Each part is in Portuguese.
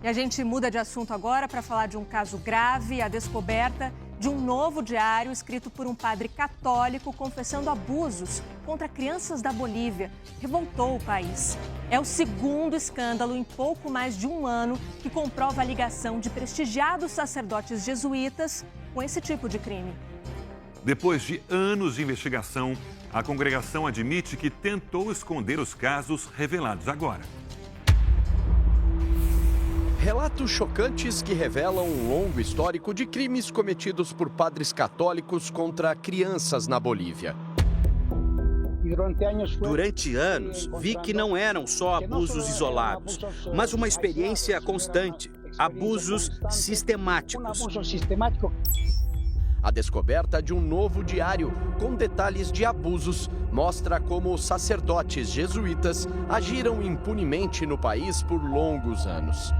E a gente muda de assunto agora para falar de um caso grave, a descoberta de um novo diário escrito por um padre católico confessando abusos contra crianças da Bolívia. Revoltou o país. É o segundo escândalo em pouco mais de um ano que comprova a ligação de prestigiados sacerdotes jesuítas com esse tipo de crime. Depois de anos de investigação, a congregação admite que tentou esconder os casos revelados agora. Relatos chocantes que revelam um longo histórico de crimes cometidos por padres católicos contra crianças na Bolívia. Durante anos, vi que não eram só abusos isolados, mas uma experiência constante, abusos sistemáticos. A descoberta de um novo diário com detalhes de abusos mostra como os sacerdotes jesuítas agiram impunemente no país por longos anos.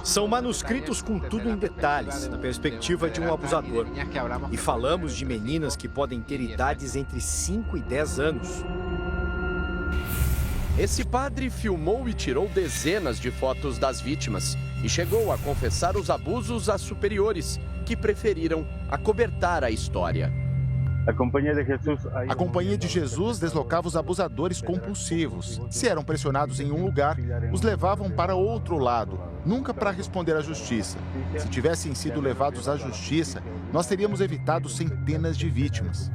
São manuscritos com tudo em detalhes, na perspectiva de um abusador. E falamos de meninas que podem ter idades entre 5 e 10 anos. Esse padre filmou e tirou dezenas de fotos das vítimas e chegou a confessar os abusos a superiores, que preferiram acobertar a história. A Companhia de Jesus deslocava os abusadores compulsivos. Se eram pressionados em um lugar, os levavam para outro lado, nunca para responder à justiça. Se tivessem sido levados à justiça, nós teríamos evitado centenas de vítimas.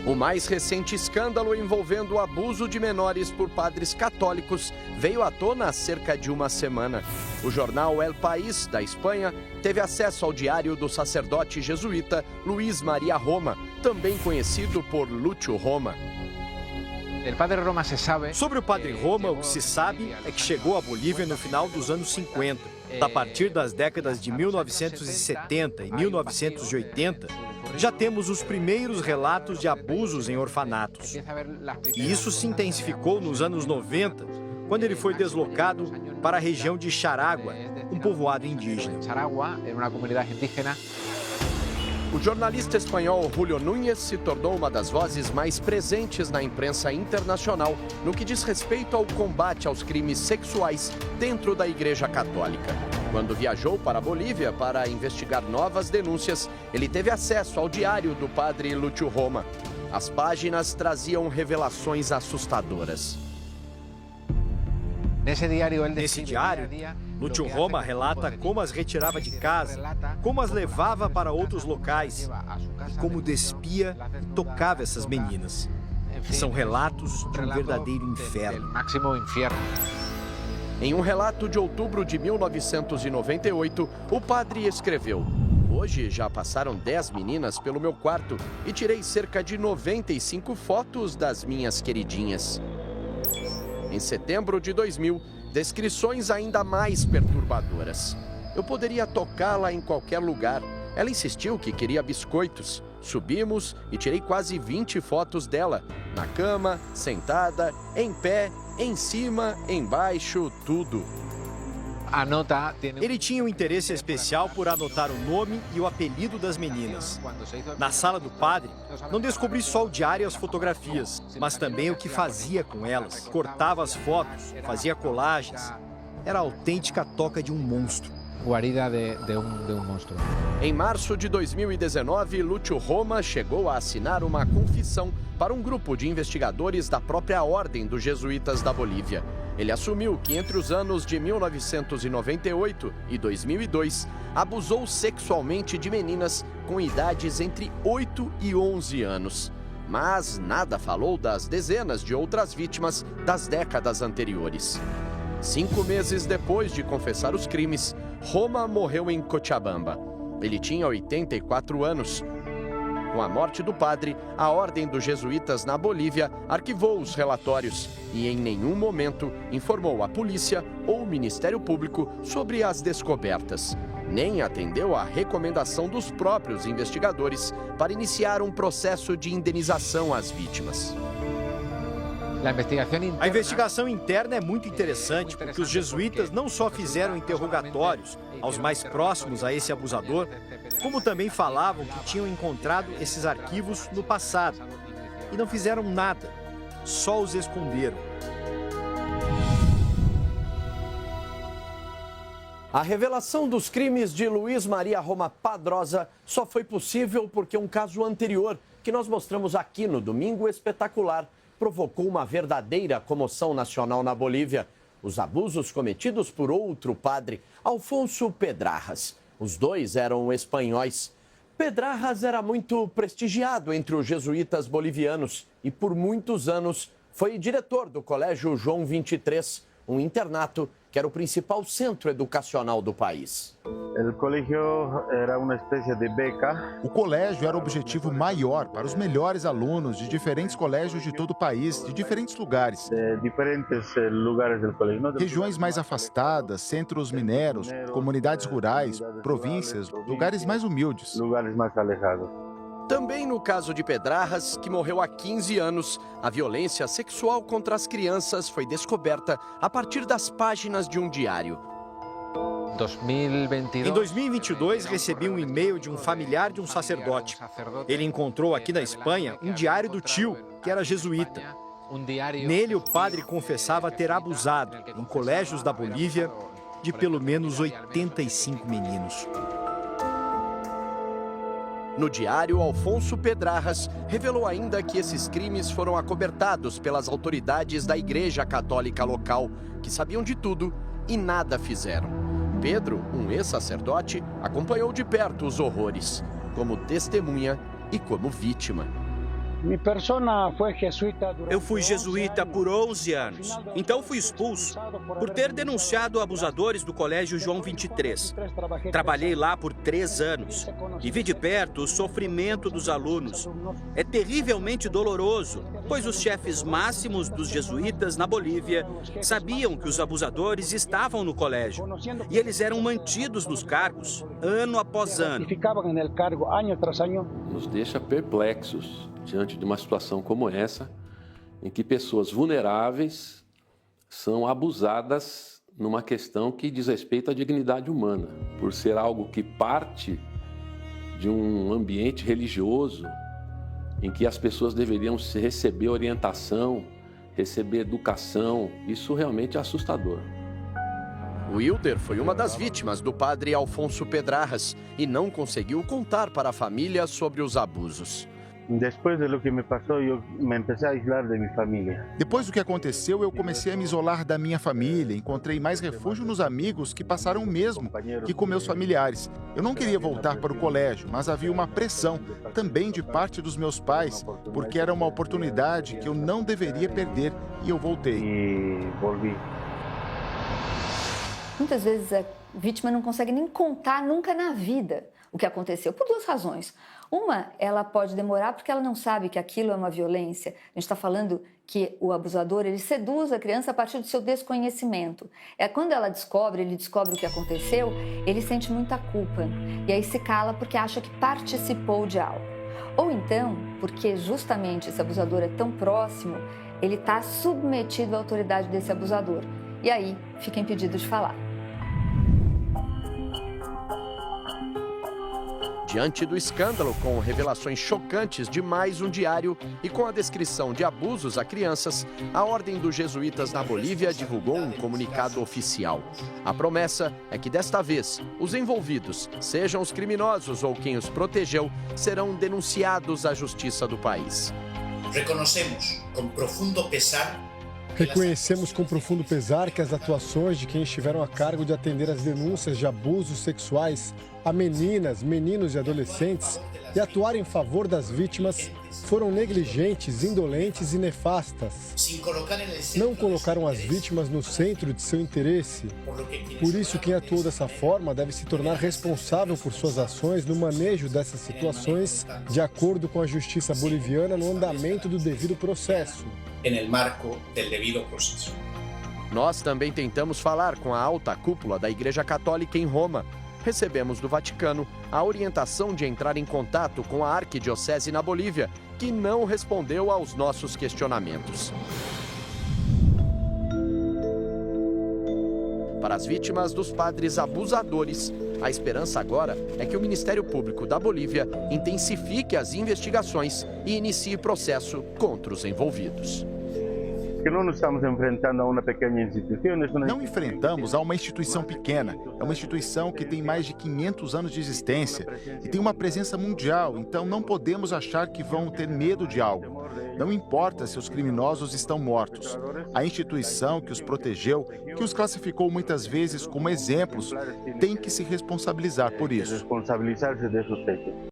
O mais recente escândalo envolvendo o abuso de menores por padres católicos veio à tona há cerca de uma semana. O jornal El País, da Espanha, teve acesso ao diário do sacerdote jesuíta Luiz Maria Roma, também conhecido por Lúcio Roma. Sobre o padre Roma, o que se sabe é que chegou à Bolívia no final dos anos 50. A partir das décadas de 1970 e 1980, já temos os primeiros relatos de abusos em orfanatos. E isso se intensificou nos anos 90, quando ele foi deslocado para a região de Charagua, um povoado indígena. O jornalista espanhol Julio Núñez se tornou uma das vozes mais presentes na imprensa internacional no que diz respeito ao combate aos crimes sexuais dentro da Igreja Católica. Quando viajou para a Bolívia para investigar novas denúncias, ele teve acesso ao diário do padre Lúcio Roma. As páginas traziam revelações assustadoras. Nesse diário, Lúcio Roma relata como as retirava de casa, como as levava para outros locais e como despia e tocava essas meninas. São relatos de um verdadeiro inferno. Em um relato de outubro de 1998, o padre escreveu: "Hoje já passaram 10 meninas pelo meu quarto e tirei cerca de 95 fotos das minhas queridinhas." Em setembro de 2000, descrições ainda mais perturbadoras. "Eu poderia tocá-la em qualquer lugar. Ela insistiu que queria biscoitos. Subimos e tirei quase 20 fotos dela. Na cama, sentada, em pé, em cima, embaixo, tudo." Ele tinha um interesse especial por anotar o nome e o apelido das meninas. Na sala do padre, não descobri só o diário e as fotografias, mas também o que fazia com elas. Cortava as fotos, fazia colagens. Era a autêntica toca de um monstro. Em março de 2019, Lúcio Roma chegou a assinar uma confissão para um grupo de investigadores da própria Ordem dos Jesuítas da Bolívia. Ele assumiu que entre os anos de 1998 e 2002, abusou sexualmente de meninas com idades entre 8 e 11 anos. Mas nada falou das dezenas de outras vítimas das décadas anteriores. 5 meses depois de confessar os crimes, Roma morreu em Cochabamba. Ele tinha 84 anos. Com a morte do padre, a Ordem dos Jesuítas na Bolívia arquivou os relatórios e em nenhum momento informou a polícia ou o Ministério Público sobre as descobertas. Nem atendeu à recomendação dos próprios investigadores para iniciar um processo de indenização às vítimas. A investigação interna é muito interessante porque os jesuítas não só fizeram interrogatórios aos mais próximos a esse abusador, como também falavam que tinham encontrado esses arquivos no passado e não fizeram nada. só os esconderam. A revelação dos crimes de Luiz Maria Roma Padrosa só foi possível porque um caso anterior, que nós mostramos aqui no Domingo Espetacular, provocou uma verdadeira comoção nacional na Bolívia. Os abusos cometidos por outro padre, Alfonso Pedrarras. Os dois eram espanhóis. Pedrarras era muito prestigiado entre os jesuítas bolivianos e por muitos anos foi diretor do Colégio João 23, um internato que era o principal centro educacional do país. O colégio era uma espécie de beca. O colégio era o objetivo maior para os melhores alunos de diferentes colégios de todo o país, de diferentes lugares. De diferentes lugares do colégio. Regiões mais afastadas, centros mineiros, comunidades rurais, províncias, lugares mais humildes. Lugares mais alejados. Também no caso de Pedrarras, que morreu há 15 anos, a violência sexual contra as crianças foi descoberta a partir das páginas de um diário. Em 2022, recebi um e-mail de um familiar de um sacerdote. Ele encontrou aqui na Espanha um diário do tio, que era jesuíta. Nele, o padre confessava ter abusado, em colégios da Bolívia, de pelo menos 85 meninos. No diário, Alfonso Pedrarras revelou ainda que esses crimes foram acobertados pelas autoridades da Igreja Católica local, que sabiam de tudo e nada fizeram. Pedro, um ex-sacerdote, acompanhou de perto os horrores, como testemunha e como vítima. Eu fui jesuíta por 11 anos, então fui expulso por ter denunciado abusadores do Colégio João 23. Trabalhei lá por 3 anos e vi de perto o sofrimento dos alunos. É terrivelmente doloroso, pois os chefes máximos dos jesuítas na Bolívia sabiam que os abusadores estavam no colégio e eles eram mantidos nos cargos ano após ano. Nos deixa perplexos diante de uma situação como essa, em que pessoas vulneráveis são abusadas numa questão que diz respeito à dignidade humana, por ser algo que parte de um ambiente religioso, em que as pessoas deveriam receber orientação, receber educação. Isso realmente é assustador. Wilder foi uma das vítimas do padre Alfonso Pedrarras e não conseguiu contar para a família sobre os abusos. Depois do que me passou, eu me comecei a aislar de minha família. Depois do que aconteceu, eu comecei a me isolar da minha família. Encontrei mais refúgio nos amigos que passaram o mesmo que com meus familiares. Eu não queria voltar para o colégio, mas havia uma pressão também de parte dos meus pais, porque era uma oportunidade que eu não deveria perder e eu voltei. E volvi. Muitas vezes a vítima não consegue nem contar nunca na vida o que aconteceu, por 2 razões. Uma, ela pode demorar porque ela não sabe que aquilo é uma violência. A gente está falando que o abusador, ele seduz a criança a partir do seu desconhecimento. É quando ele descobre o que aconteceu, ele sente muita culpa. E aí se cala porque acha que participou de algo. Ou então, porque justamente esse abusador é tão próximo, ele está submetido à autoridade desse abusador. E aí fica impedido de falar. Diante do escândalo, com revelações chocantes de mais um diário e com a descrição de abusos a crianças, a Ordem dos Jesuítas na Bolívia divulgou um comunicado oficial. A promessa é que desta vez, os envolvidos, sejam os criminosos ou quem os protegeu, serão denunciados à justiça do país. Reconhecemos com profundo pesar que as atuações de quem estiveram a cargo de atender as denúncias de abusos sexuais a meninas, meninos e adolescentes e atuar em favor das vítimas foram negligentes, indolentes e nefastas. Não colocaram as vítimas no centro de seu interesse. Por isso, quem atuou dessa forma deve se tornar responsável por suas ações no manejo dessas situações, de acordo com a justiça boliviana no andamento do devido processo. Nós também tentamos falar com a alta cúpula da Igreja Católica em Roma. Recebemos do Vaticano a orientação de entrar em contato com a Arquidiocese na Bolívia, que não respondeu aos nossos questionamentos. Para as vítimas dos padres abusadores, a esperança agora é que o Ministério Público da Bolívia intensifique as investigações e inicie processo contra os envolvidos. que não estamos enfrentando a uma pequena instituição. Não enfrentamos a uma instituição pequena. É uma instituição que tem mais de 500 anos de existência e tem uma presença mundial, então não podemos achar que vão ter medo de algo. Não importa se os criminosos estão mortos. A instituição que os protegeu, que os classificou muitas vezes como exemplos, tem que se responsabilizar por isso. Responsabilizar-se desses hechos.